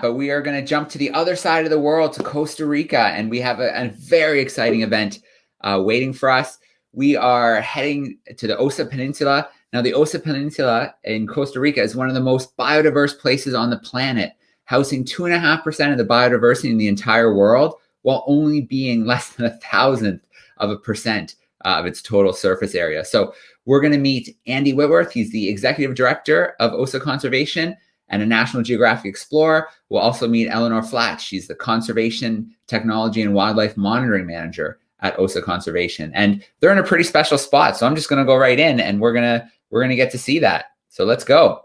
but we are going to jump to the other side of the world, to Costa Rica, and we have a very exciting event waiting for us. We are heading to the Osa Peninsula. Now, the Osa Peninsula in Costa Rica is one of the most biodiverse places on the planet, housing 2.5% of the biodiversity in the entire world, while only being less than 0.1% of its total surface area. So we're going to meet Andy Whitworth. He's the executive director of Osa Conservation and a National Geographic explorer. We'll also meet Eleanor Flatt. She's the Conservation Technology and Wildlife Monitoring Manager at Osa Conservation. And they're in a pretty special spot. So I'm just going to go right in and we're going to get to see that. So let's go.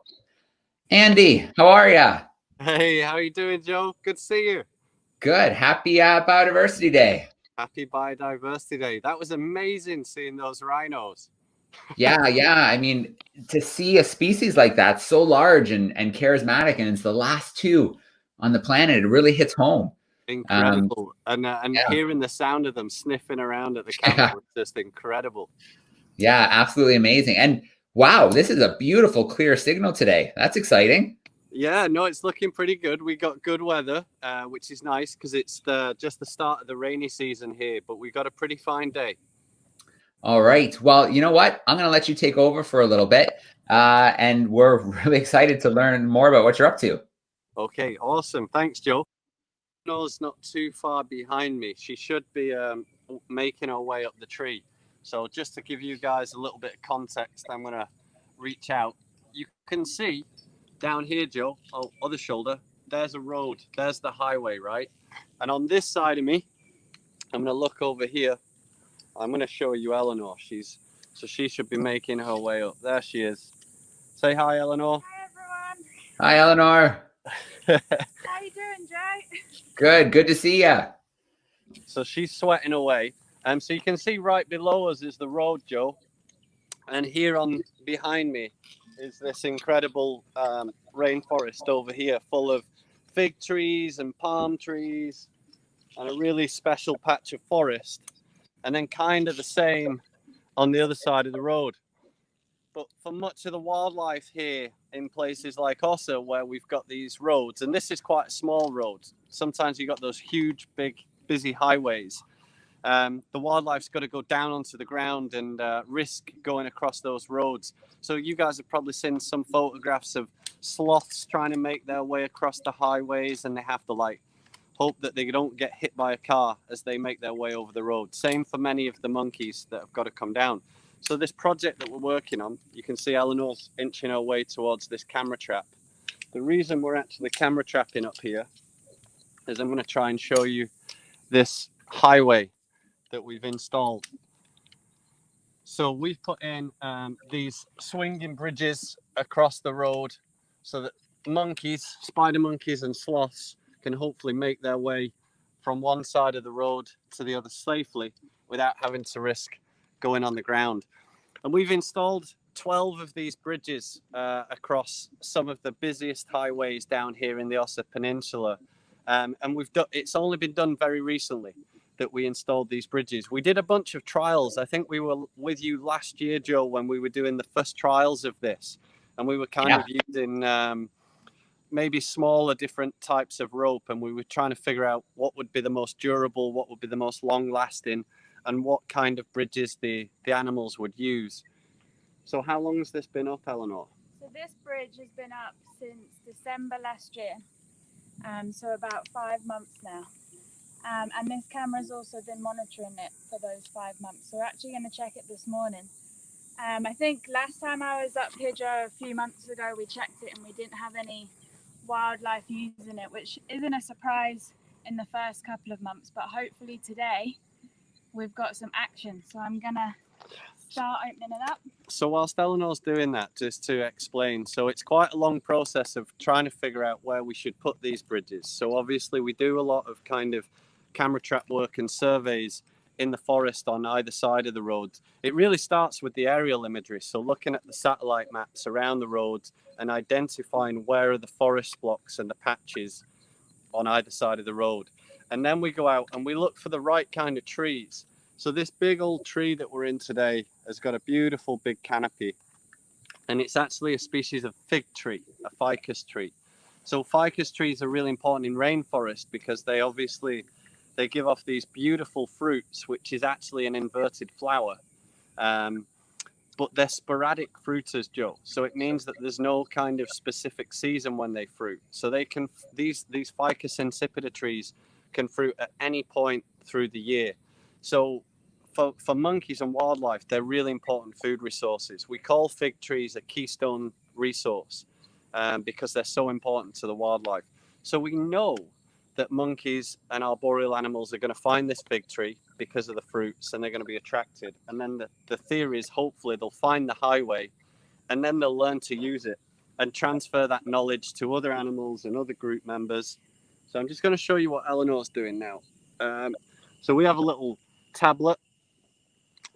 Andy, how are you? Hey, how are you doing, Joe? Good to see you. Good. Happy Biodiversity Day. Happy Biodiversity Day. That was amazing seeing those rhinos. Yeah. I mean, to see a species like that so large and charismatic, and it's the last two on the planet, it really hits home. Incredible. And hearing the sound of them sniffing around at the camera was just incredible. Yeah, absolutely amazing. And wow, this is a beautiful, clear signal today. That's exciting. Yeah, no, it's looking pretty good. We got good weather, which is nice because it's just the start of the rainy season here, but we got a pretty fine day. All right. Well, you know what? I'm going to let you take over for a little bit. And we're really excited to learn more about what you're up to. Okay, awesome. Thanks, Joe. Eleanor's not too far behind me. She should be making her way up the tree. So just to give you guys a little bit of context, I'm going to reach out. You can see down here, Joe, other shoulder, there's a road. There's the highway, right? And on this side of me, I'm going to look over here. I'm going to show you Eleanor. She should be making her way up. There she is. Say hi, Eleanor. Hi, everyone. Hi, Eleanor. How you doing, Joe? Good to see you. So she's sweating away. So you can see right below us is the road, Joe. And here on behind me is this incredible rainforest over here, full of fig trees and palm trees and a really special patch of forest. And then kind of the same on the other side of the road. But for much of the wildlife here in places like Osa, where we've got these roads, and this is quite a small road. Sometimes you've got those huge, big, busy highways. The wildlife's got to go down onto the ground and risk going across those roads. So you guys have probably seen some photographs of sloths trying to make their way across the highways, and they have to hope that they don't get hit by a car as they make their way over the road. Same for many of the monkeys that have got to come down. So this project that we're working on, you can see Eleanor's inching her way towards this camera trap. The reason we're actually camera trapping up here is I'm going to try and show you this highway that we've installed. So we've put in these swinging bridges across the road so that monkeys, spider monkeys and sloths can hopefully make their way from one side of the road to the other safely without having to risk going on the ground. And we've installed 12 of these bridges across some of the busiest highways down here in the Osa Peninsula. And it's only been done very recently that we installed these bridges. We did a bunch of trials. I think we were with you last year, Joe, when we were doing the first trials of this. And we were kind of using maybe smaller different types of rope, and we were trying to figure out what would be the most durable, what would be the most long lasting, and what kind of bridges the animals would use. So how long has this been up, Eleanor? So this bridge has been up since December last year, so about 5 months now. And this camera's also been monitoring it for those 5 months. So we're actually going to check it this morning. I think last time I was up here, Joe, a few months ago, we checked it and we didn't have any wildlife using it, which isn't a surprise in the first couple of months, but hopefully today we've got some action. So I'm gonna start opening it up. So whilst Eleanor's doing that, just to explain, so it's quite a long process of trying to figure out where we should put these bridges. So obviously we do a lot of kind of camera trap work and surveys in the forest on either side of the road. It really starts with the aerial imagery, so looking at the satellite maps around the roads and identifying where are the forest blocks and the patches on either side of the road. And then we go out and we look for the right kind of trees. So this big old tree that we're in today has got a beautiful big canopy, and it's actually a species of fig tree, a ficus tree. So ficus trees are really important in rainforest because they give off these beautiful fruits, which is actually an inverted flower. But they're sporadic fruiters, Joe. So it means that there's no kind of specific season when they fruit. So these Ficus insipida trees can fruit at any point through the year. So for monkeys and wildlife, they're really important food resources. We call fig trees a keystone resource because they're so important to the wildlife. So we know that monkeys and arboreal animals are going to find this fig tree because of the fruits, and they're going to be attracted. And then the theory is hopefully they'll find the highway, and then they'll learn to use it and transfer that knowledge to other animals and other group members. So I'm just going to show you what Eleanor's doing now. So we have a little tablet.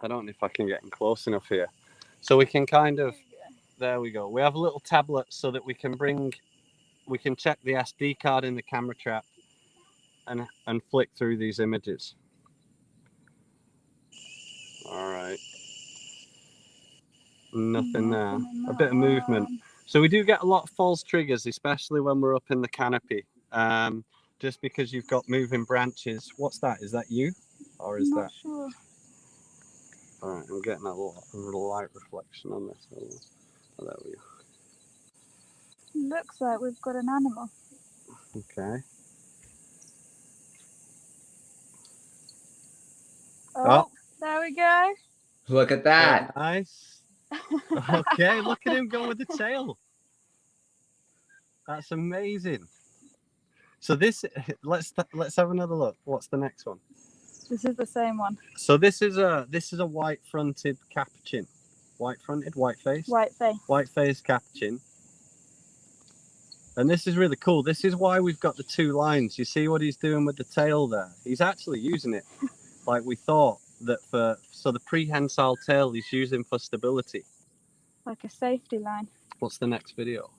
I don't know if I can get in close enough here. So we can there we go. We have a little tablet so that we can check the SD card in the camera trap and flick through these images. All right. Nothing there. A bit of movement. So we do get a lot of false triggers, especially when we're up in the canopy. Just because you've got moving branches. What's that? Is that you? Or is that? Sure. All right, I'm getting a little light reflection on this. Oh, there we go. Looks like we've got an animal. Okay. Oh, there we go. Look at that. Nice. Okay, look at him go with the tail. That's amazing. So let's have another look. What's the next one? This is the same one. So this is a white-fronted capuchin. White-fronted, white-faced? White-faced. White-faced capuchin. And this is really cool. This is why we've got the two lines. You see what he's doing with the tail there? He's actually using it like we thought so the prehensile tail he's using for stability. Like a safety line. What's the next video?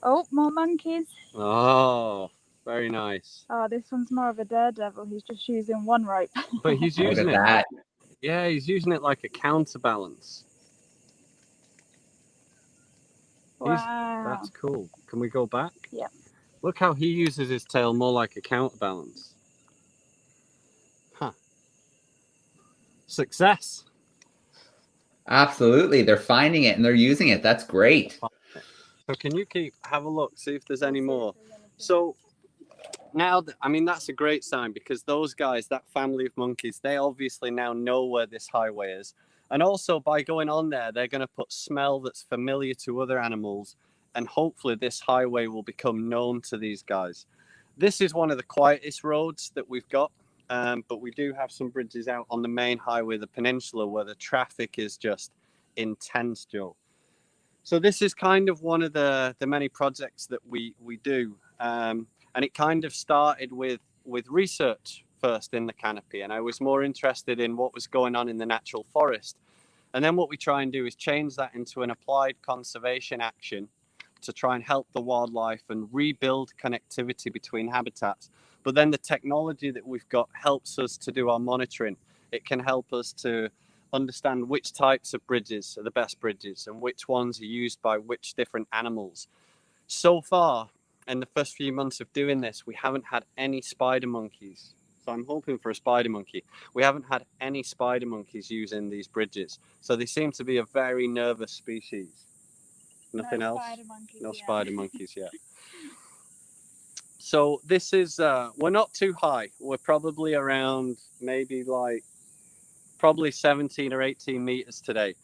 Oh, more monkeys. Oh, very nice. Oh, this one's more of a daredevil. He's just using one rope. But he's using Look at that. Yeah, he's using it like a counterbalance. Wow. That's cool. Can we go back? Yeah. Look how he uses his tail more like a counterbalance. Huh. Success. Absolutely. They're finding it and they're using it. That's great. So can you have a look, see if there's any more. So now, that's a great sign because those guys, that family of monkeys, they obviously now know where this highway is. And also by going on there, they're going to put smell that's familiar to other animals. And hopefully this highway will become known to these guys. This is one of the quietest roads that we've got. But we do have some bridges out on the main highway, the peninsula, where the traffic is just intense, Joe. So this is kind of one of the many projects that we do. And it kind of started with research first in the canopy. And I was more interested in what was going on in the natural forest. And then what we try and do is change that into an applied conservation action to try and help the wildlife and rebuild connectivity between habitats. But then the technology that we've got helps us to do our monitoring. It can help us to understand which types of bridges are the best bridges and which ones are used by which different animals. So far, in the first few months of doing this, we haven't had any spider monkeys. So I'm hoping for a spider monkey. We haven't had any spider monkeys using these bridges. So they seem to be a very nervous species. Nothing else? No spider monkeys yet. So this is, we're not too high. We're probably around probably 17 or 18 meters today.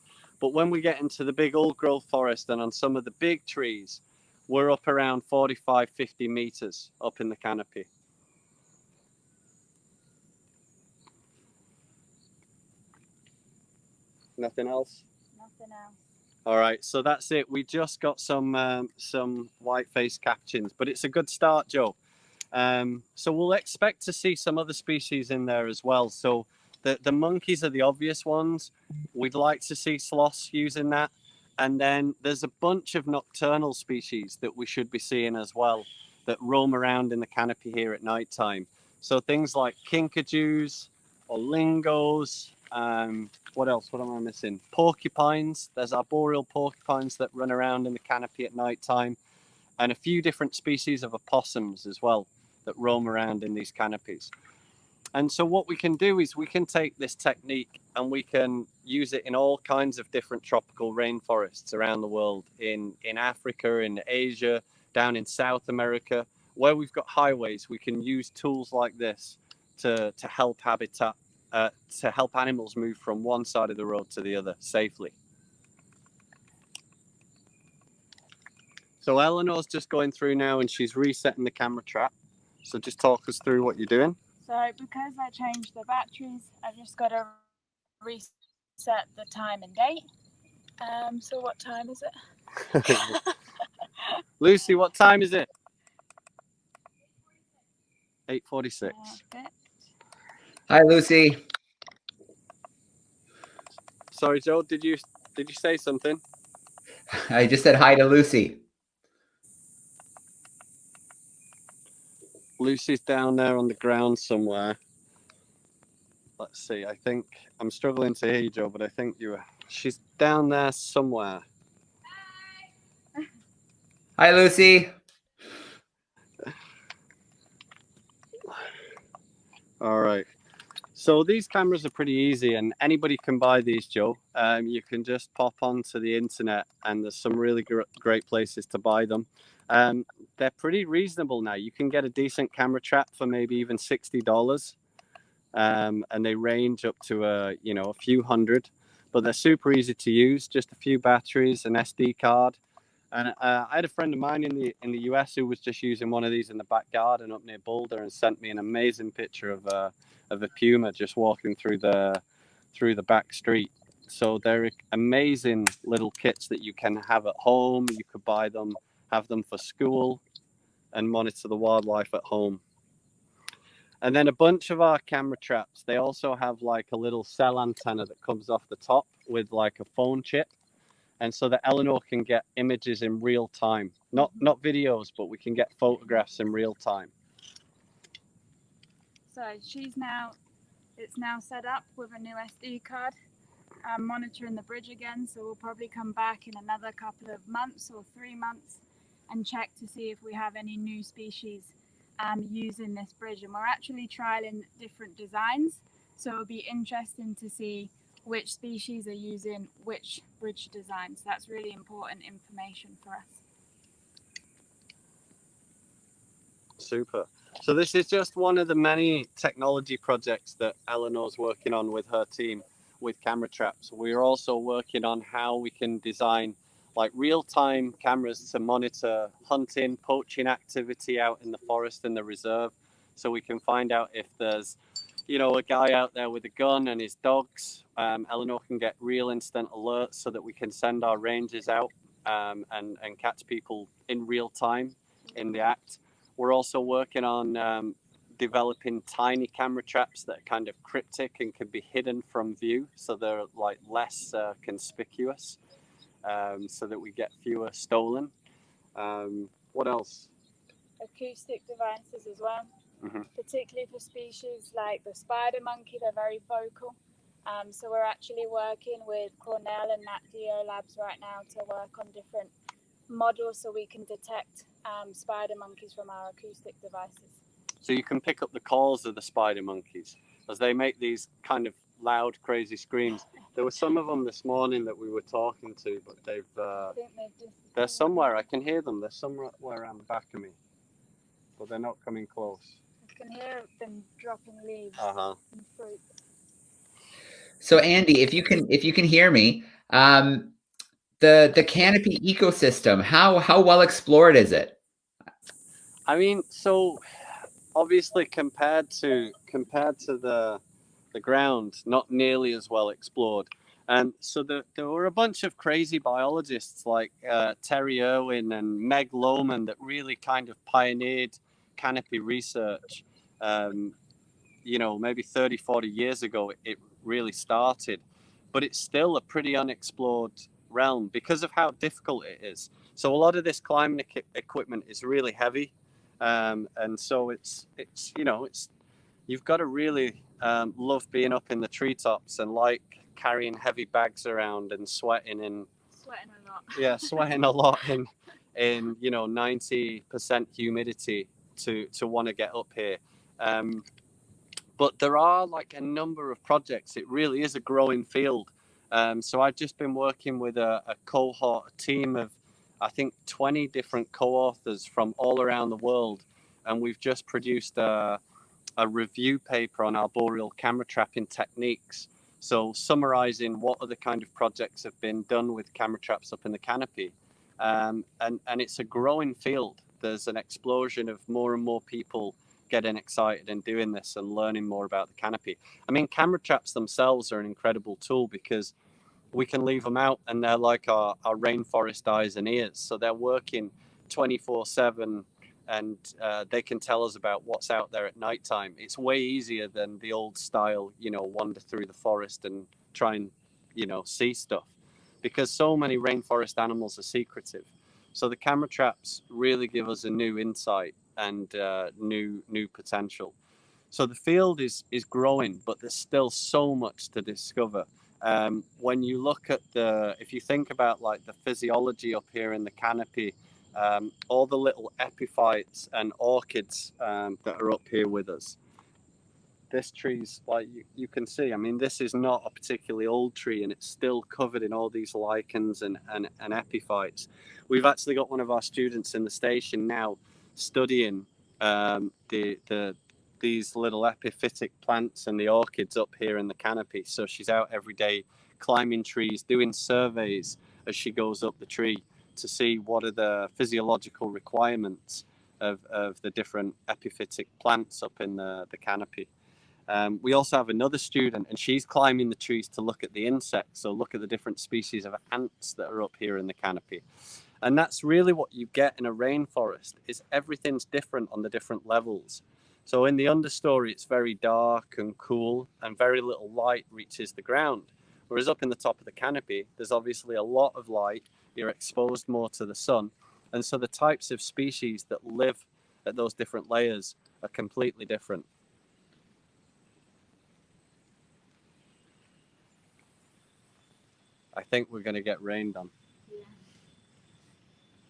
But when we get into the big old growth forest and on some of the big trees, we're up around 45, 50 meters up in the canopy. Nothing else? Nothing else. All right, so that's it. We just got some white-faced capuchins, but it's a good start, Joe. So we'll expect to see some other species in there as well. So the monkeys are the obvious ones. We'd like to see sloths using that. And then there's a bunch of nocturnal species that we should be seeing as well that roam around in the canopy here at night time. So things like kinkajous or lingos. What else? What am I missing? Porcupines. There's arboreal porcupines that run around in the canopy at night time. and a few different species of opossums as well that roam around in these canopies. And so what we can do is we can take this technique and we can use it in all kinds of different tropical rainforests around the world, in Africa, in Asia, down in South America. Where we've got highways, we can use tools like this to help habitat, to help animals move from one side of the road to the other safely. So Eleanor's just going through now and she's resetting the camera trap. So just talk us through what you're doing. So because I changed the batteries, I've just got to reset the time and date. So what time is it? Lucy, what time is it? 8:46. Perfect. Hi, Lucy. Sorry, Joe, did you say something? I just said hi to Lucy. Lucy's down there on the ground somewhere. Let's see. I think I'm struggling to hear you, Joe, but I think she's down there somewhere. Hi, Lucy. All right. So these cameras are pretty easy, and anybody can buy these, Joe. You can just pop onto the internet, and there's some really great places to buy them. They're pretty reasonable now. You can get a decent camera trap for maybe even $60, and they range up to a few hundred. But they're super easy to use. Just a few batteries, an SD card. And I had a friend of mine in the US who was just using one of these in the back garden up near Boulder, and sent me an amazing picture of a puma just walking through the back street. So they're amazing little kits that you can have at home. You could buy them, have them for school, and monitor the wildlife at home. And then a bunch of our camera traps, they also have like a little cell antenna that comes off the top with like a phone chip. And so that Eleanor can get images in real time, not videos, but we can get photographs in real time. So it's now set up with a new SD card. I'm monitoring the bridge again, so we'll probably come back in another couple of months or 3 months and check to see if we have any new species using this bridge. And we're actually trialing different designs, so it'll be interesting to see which species are using which bridge designs. That's really important information for us. Super. So this is just one of the many technology projects that Eleanor's working on with her team with camera traps. We're also working on how we can design like real-time cameras to monitor hunting, poaching activity out in the forest and the reserve, so we can find out if there's a guy out there with a gun and his dogs. Eleanor can get real instant alerts so that we can send our rangers out and catch people in real time in the act. We're also working on developing tiny camera traps that are kind of cryptic and can be hidden from view, so they're like less conspicuous, so that we get fewer stolen. What else? Acoustic devices as well. Mm-hmm. Particularly for species like the spider monkey, they're very vocal. So we're actually working with Cornell and Nat Geo Labs right now to work on different models so we can detect spider monkeys from our acoustic devices. So you can pick up the calls of the spider monkeys as they make these kind of loud, crazy screams. There were some of them this morning that we were talking to, but they're somewhere. I can hear them. They're somewhere around the back of me, but they're not coming close. I can hear them dropping leaves and fruit. So Andy, if you can hear me, the Canopy ecosystem, how well explored is it? I mean, so obviously compared to the ground, not nearly as well explored. And so there were a bunch of crazy biologists like Terry Irwin and Meg Lohman that really kind of pioneered Canopy research. Maybe 30, 40 years ago, it really started, but it's still a pretty unexplored realm because of how difficult it is. So a lot of this climbing equipment is really heavy. And so it's you've got to really love being up in the treetops and like carrying heavy bags around and sweating a lot in 90% humidity to want to get up here. But there are like a number of projects. It really is a growing field. So I've just been working with a team of, I think, 20 different co-authors from all around the world. And we've just produced a review paper on arboreal camera trapping techniques. So summarizing what other kind of projects have been done with camera traps up in the canopy. And it's a growing field. There's an explosion of more and more people getting excited and doing this and learning more about the canopy. I mean, camera traps themselves are an incredible tool because we can leave them out and they're like our rainforest eyes and ears. So they're working 24/7 and they can tell us about what's out there at nighttime. It's way easier than the old style, wander through the forest and try and, see stuff, because so many rainforest animals are secretive. So the camera traps really give us a new insight and new potential. So the field is growing, but there's still so much to discover. When you look at if you think about like the physiology up here in the canopy, all the little epiphytes and orchids that are up here with us. This tree's like you can see. I mean, this is not a particularly old tree, and it's still covered in all these lichens and epiphytes. We've actually got one of our students in the station now studying these little epiphytic plants and the orchids up here in the canopy. So she's out every day climbing trees, doing surveys as she goes up the tree to see what are the physiological requirements of the different epiphytic plants up in the canopy. We also have another student, and she's climbing the trees to look at the insects, so look at the different species of ants that are up here in the canopy. And that's really what you get in a rainforest, is everything's different on the different levels. So in the understory, it's very dark and cool, and very little light reaches the ground. Whereas up in the top of the canopy, there's obviously a lot of light, you're exposed more to the sun. And so the types of species that live at those different layers are completely different. I think we're going to get rained on. Yeah.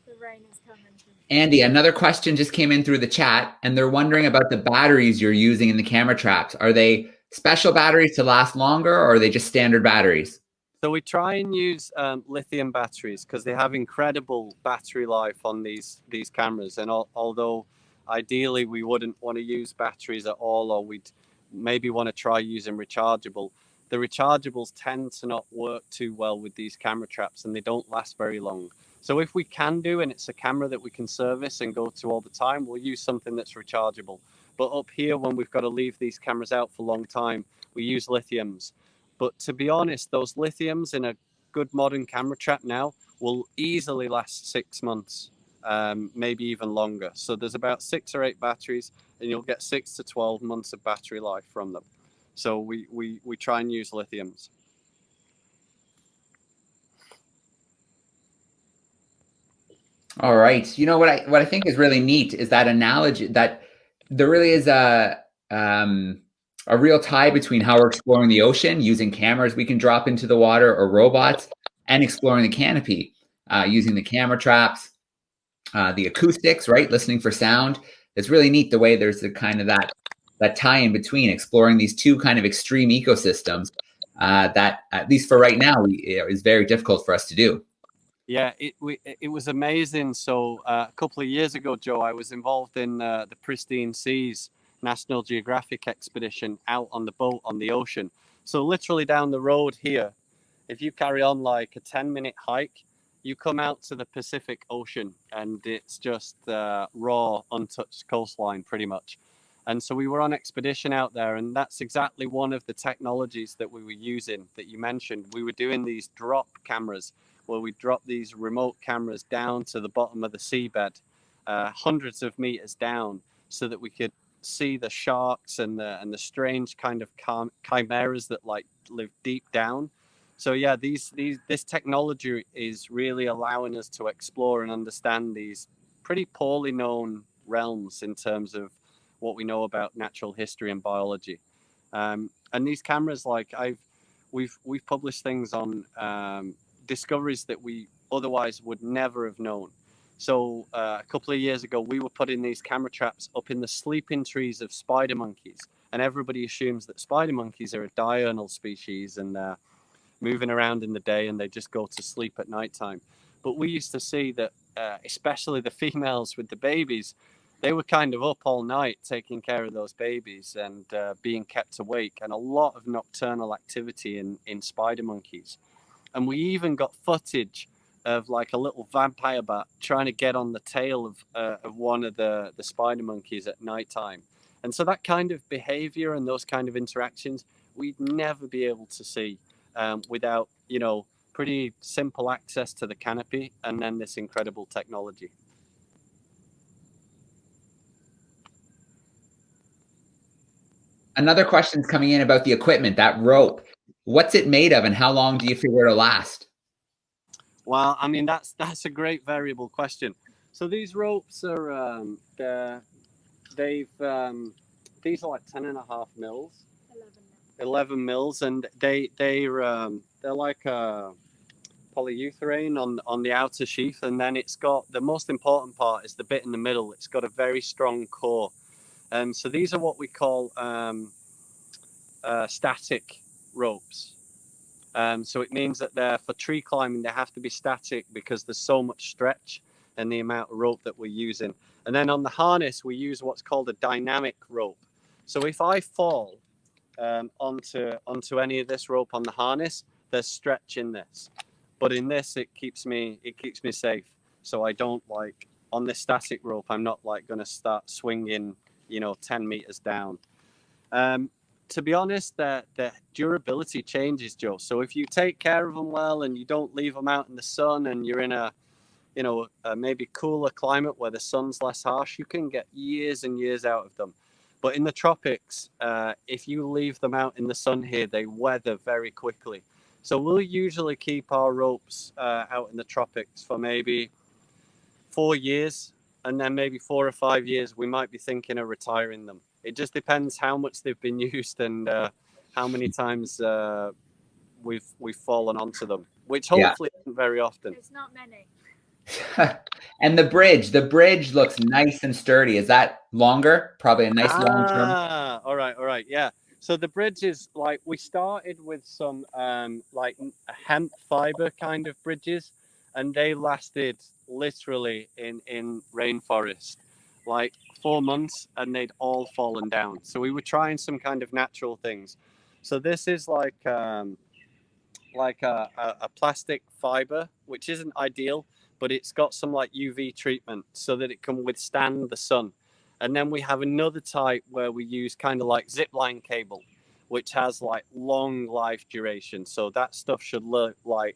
The rain is coming. Andy, another question just came in through the chat, and they're wondering about the batteries you're using in the camera traps. Are they special batteries to last longer, or are they just standard batteries? So we try and use lithium batteries because they have incredible battery life on these cameras. And although ideally we wouldn't want to use batteries at all, or we'd maybe want to try using rechargeable, the rechargeables tend to not work too well with these camera traps, and they don't last very long. So if we can do, and it's a camera that we can service and go to all the time, we'll use something that's rechargeable. But up here, when we've got to leave these cameras out for a long time, we use lithiums. But to be honest, those lithiums in a good modern camera trap now will easily last 6 months, maybe even longer. So there's about 6 or 8 batteries, and you'll get 6 to 12 months of battery life from them. So we try and use lithiums. All right. You know what I think is really neat is that analogy that there really is a real tie between how we're exploring the ocean using cameras we can drop into the water or robots, and exploring the canopy using the camera traps, the acoustics, right? Listening for sound. It's really neat the way there's the kind of that tie in between exploring these two kind of extreme ecosystems that, at least for right now, is very difficult for us to do. Yeah, it was amazing. So a couple of years ago, Joe, I was involved in the Pristine Seas National Geographic expedition out on the boat on the ocean. So literally down the road here, if you carry on like a 10-minute hike, you come out to the Pacific Ocean, and it's just raw, untouched coastline pretty much. And so we were on expedition out there, and that's exactly one of the technologies that we were using that you mentioned. We were doing these drop cameras, where we drop these remote cameras down to the bottom of the seabed, hundreds of meters down, so that we could see the sharks and the strange kind of chimeras that like live deep down. So yeah, this technology is really allowing us to explore and understand these pretty poorly known realms in terms of what we know about natural history and biology. And these cameras, like we've published things on discoveries that we otherwise would never have known. So a couple of years ago, we were putting these camera traps up in the sleeping trees of spider monkeys. And everybody assumes that spider monkeys are a diurnal species and they're moving around in the day and they just go to sleep at nighttime. But we used to see that, especially the females with the babies, they were kind of up all night taking care of those babies and being kept awake, and a lot of nocturnal activity in spider monkeys. And we even got footage of like a little vampire bat trying to get on the tail of one of the spider monkeys at nighttime. And so that kind of behavior and those kind of interactions, we'd never be able to see without, pretty simple access to the canopy and then this incredible technology. Another question's coming in about the equipment, that rope. What's it made of and how long do you figure it'll last? Well, I mean, that's a great variable question. So these ropes are, these are like 10.5 mils. 11 mils, and they're like a polyurethane on the outer sheath, and then it's got, the most important part is the bit in the middle. It's got a very strong core, and so these are what we call static ropes. So it means that they're, for tree climbing, they have to be static because there's so much stretch and the amount of rope that we're using. And then on the harness, we use what's called a dynamic rope. So if I fall onto any of this rope on the harness, there's stretch in this, but in this it keeps me safe. So I don't, like on this static rope, I'm not like going to start swinging 10 meters down. To be honest, the durability changes, Joe. So if you take care of them well and you don't leave them out in the sun and you're in a maybe cooler climate where the sun's less harsh, you can get years and years out of them. But in the tropics, if you leave them out in the sun here, they weather very quickly. So we'll usually keep our ropes out in the tropics for maybe 4 years, and then maybe 4 or 5 years, we might be thinking of retiring them. It just depends how much they've been used and how many times we've fallen onto them, which hopefully isn't very often. It's not many. And the bridge looks nice and sturdy. Is that longer? Probably a nice long term. All right. Yeah. So the bridge is like, we started with some like hemp fiber kind of bridges, and they lasted literally in rainforest like 4 months, and they'd all fallen down. So we were trying some kind of natural things. So this is like a plastic fiber, which isn't ideal, but it's got some like UV treatment so that it can withstand the sun. And then we have another type where we use kind of like zipline cable, which has like long life duration. So that stuff should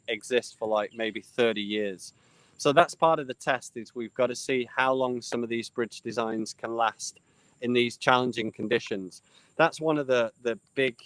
exist for like maybe 30 years. So that's part of the test, is we've got to see how long some of these bridge designs can last in these challenging conditions. That's one of the big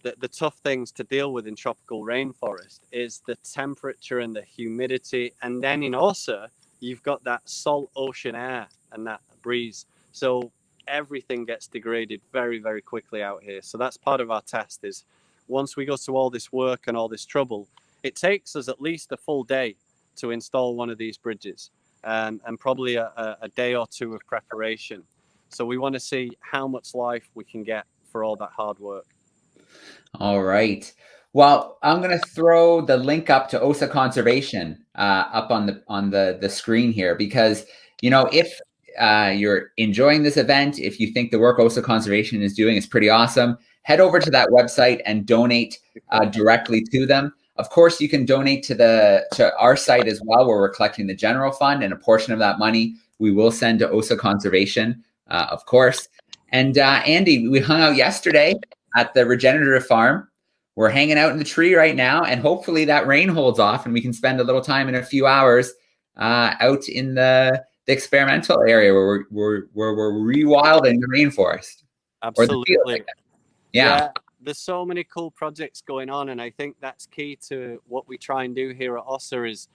the tough things to deal with in tropical rainforest is the temperature and the humidity. And then in Osa, you've got that salt ocean air and that breeze. So everything gets degraded very, very quickly out here. So that's part of our test, is once we go through all this work and all this trouble, it takes us at least a full day to install one of these bridges, and probably a day or two of preparation. So we want to see how much life we can get for all that hard work. All right. Well, I'm going to throw the link up to Osa Conservation up on the screen here, because if you're enjoying this event, if you think the work Osa Conservation is doing is pretty awesome, head over to that website and donate directly to them. Of course, you can donate to our site as well, where we're collecting the general fund, and a portion of that money we will send to Osa Conservation, of course. And Andy, we hung out yesterday at the regenerative farm. We're hanging out in the tree right now, and hopefully that rain holds off and we can spend a little time in a few hours out in the experimental area where we're rewilding the rainforest. Absolutely. Yeah. There's so many cool projects going on, and I think that's key to what we try and do here at Osa, is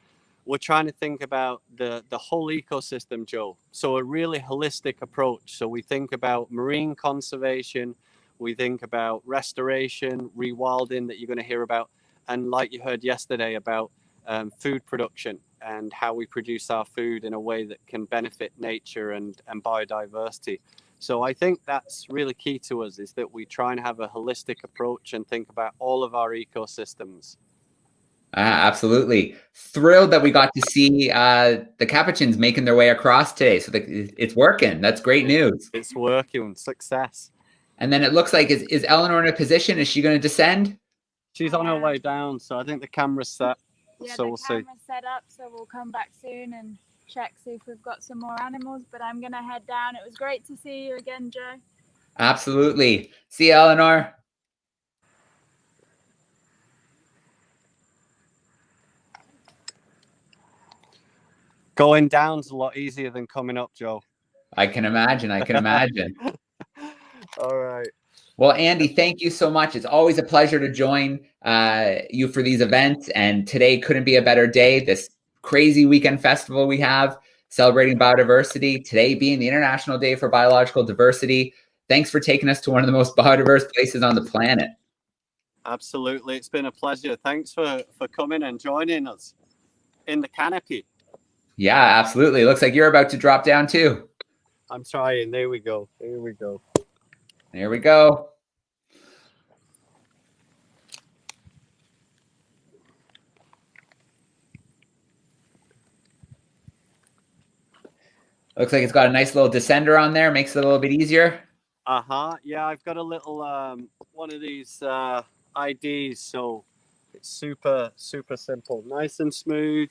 we're trying to think about the whole ecosystem, Joe. So a really holistic approach. So we think about marine conservation, we think about restoration, rewilding that you're going to hear about, and like you heard yesterday about food production and how we produce our food in a way that can benefit nature and biodiversity. So I think that's really key to us, is that we try and have a holistic approach and think about all of our ecosystems. Absolutely. Thrilled that we got to see the capuchins making their way across today. So it's working. That's great news. It's working. Success. And then it looks like, is Eleanor in a position? Is she going to descend? She's on her way down, so I think the camera's set. Yeah, so the we'll see. camera's set up, so we'll come back soon and check, see if we've got some more animals. But I'm going to head down. It was great to see you again, Joe. Absolutely. See you, Eleanor. Going down's a lot easier than coming up, Joe. I can imagine. I can imagine. All right. Well, Andy, thank you so much. It's always a pleasure to join you for these events. And today couldn't be a better day. This crazy weekend festival we have celebrating biodiversity, today being the International Day for Biological Diversity. Thanks for taking us to one of the most biodiverse places on the planet. Absolutely. It's been a pleasure. Thanks for coming and joining us in the canopy. Yeah, absolutely. Looks like you're about to drop down too. I'm trying. There we go. Here we go. There we go. Looks like it's got a nice little descender on there. Makes it a little bit easier. Yeah, I've got a little one of these IDs, so it's super simple, nice and smooth,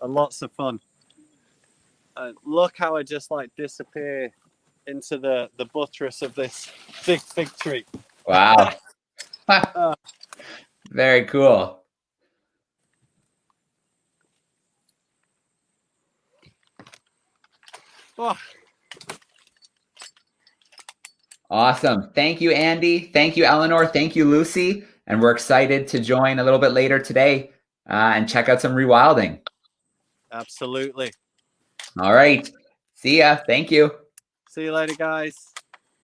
and lots of fun. Look how I just like disappear into the buttress of this big fig tree. Wow. Very cool. Oh. Awesome. Thank you, Andy. Thank you, Eleanor. Thank you, Lucy. And we're excited to join a little bit later today and check out some rewilding. Absolutely. All right. See ya. Thank you. See you later, guys.